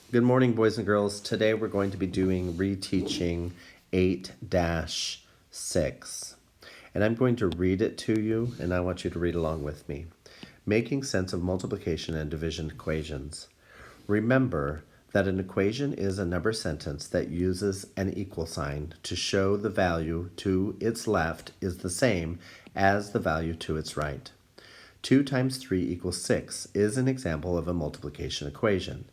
Good morning, boys and girls. Today we're going to be doing reteaching 8-6. And I'm going to read it to you, and I want you to read along with me. Making sense of multiplication and division equations. Remember that an equation is a number sentence that uses an equal sign to show the value to its left is the same as the value to its right. 2 times 3 equals 6 is an example of a multiplication equation.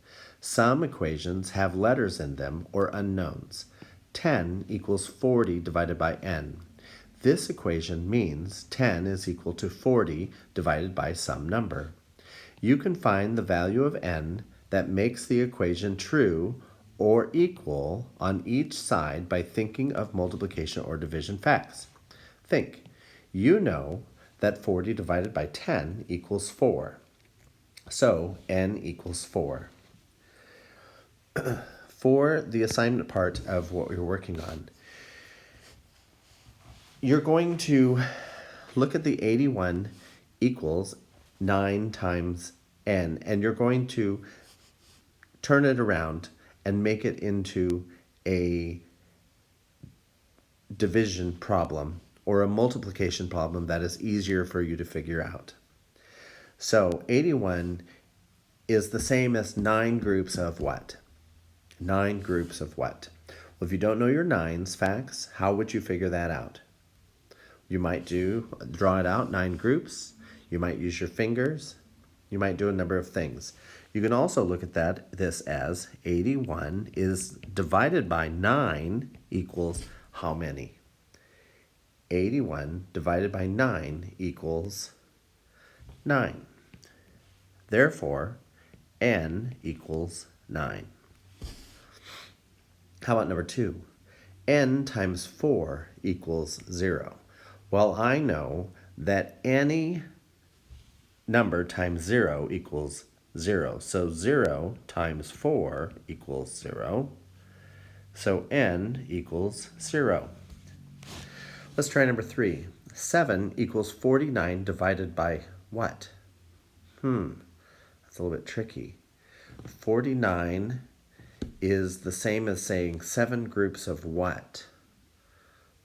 Some equations have letters in them or unknowns. 10 equals 40 divided by n. This equation means 10 is equal to 40 divided by some number. You can find the value of n that makes the equation true or equal on each side by thinking of multiplication or division facts. Think. You know that 40 divided by 10 equals 4. So n equals 4. For the assignment part of what we're working on, you're going to look at the 81 equals 9 times n, and you're going to turn it around and make it into a division problem or a multiplication problem that is easier for you to figure out. So 81 is the same as 9 groups of what? 9 groups of what? Well, if you don't know your nines facts, how would you figure that out? You might draw it out, 9 groups. You might use your fingers. You might do a number of things. You can also look at this as 81 is divided by 9 equals how many? 81 divided by 9 equals 9. Therefore, n equals 9. How about number 2? N times 4 equals 0. Well, I know that any number times 0 equals 0. So 0 times 4 equals 0. So n equals 0. Let's try number 3. 7 equals 49 divided by what? That's a little bit tricky. 49 is the same as saying 7 groups of what?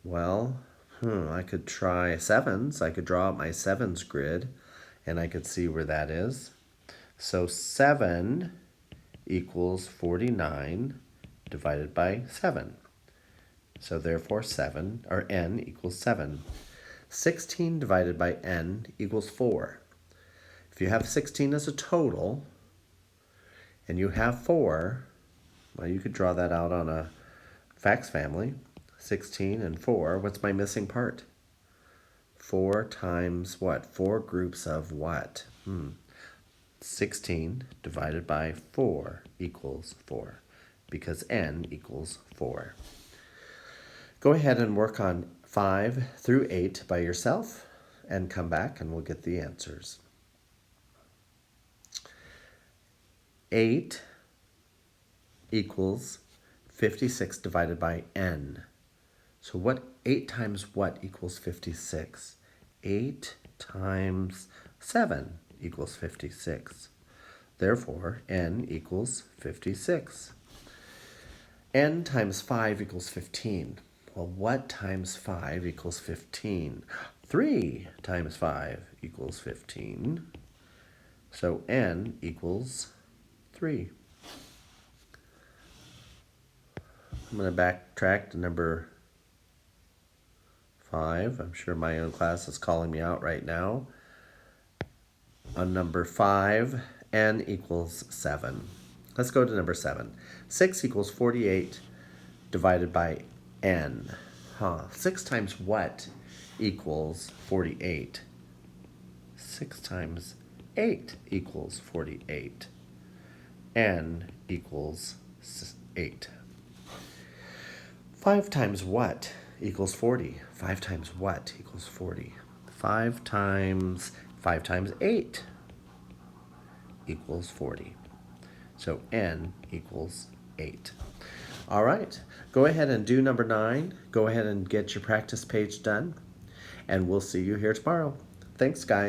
Well, I could try sevens. I could draw out my sevens grid, and I could see where that is. So 7 equals 49 divided by 7. So therefore n equals 7. 16 divided by n equals 4. If you have 16 as a total, and you have 4, well, you could draw that out on a facts family. 16 and 4, what's my missing part? 4 times what? 4 groups of what? 16 divided by 4 equals 4, because n equals 4. Go ahead and work on 5 through 8 by yourself, and come back and we'll get the answers. 8 equals 56 divided by n. So 8 times what equals 56? 8 times 7 equals 56. Therefore, n equals 56. N times 5 equals 15. Well, what times 5 equals 15? 3 times 5 equals 15. So n equals 3. I'm going to backtrack to number 5. I'm sure my own class is calling me out right now. On number 5, n equals 7. Let's go to number 7. 6 equals 48 divided by n. 6 times what equals 48? 6 times 8 equals 48. N equals 8. 5 times what equals 40? 5 times what equals 40? 5 times 8 equals 40. So n equals 8. All right, go ahead and do number 9. Go ahead and get your practice page done, and we'll see you here tomorrow. Thanks, guys.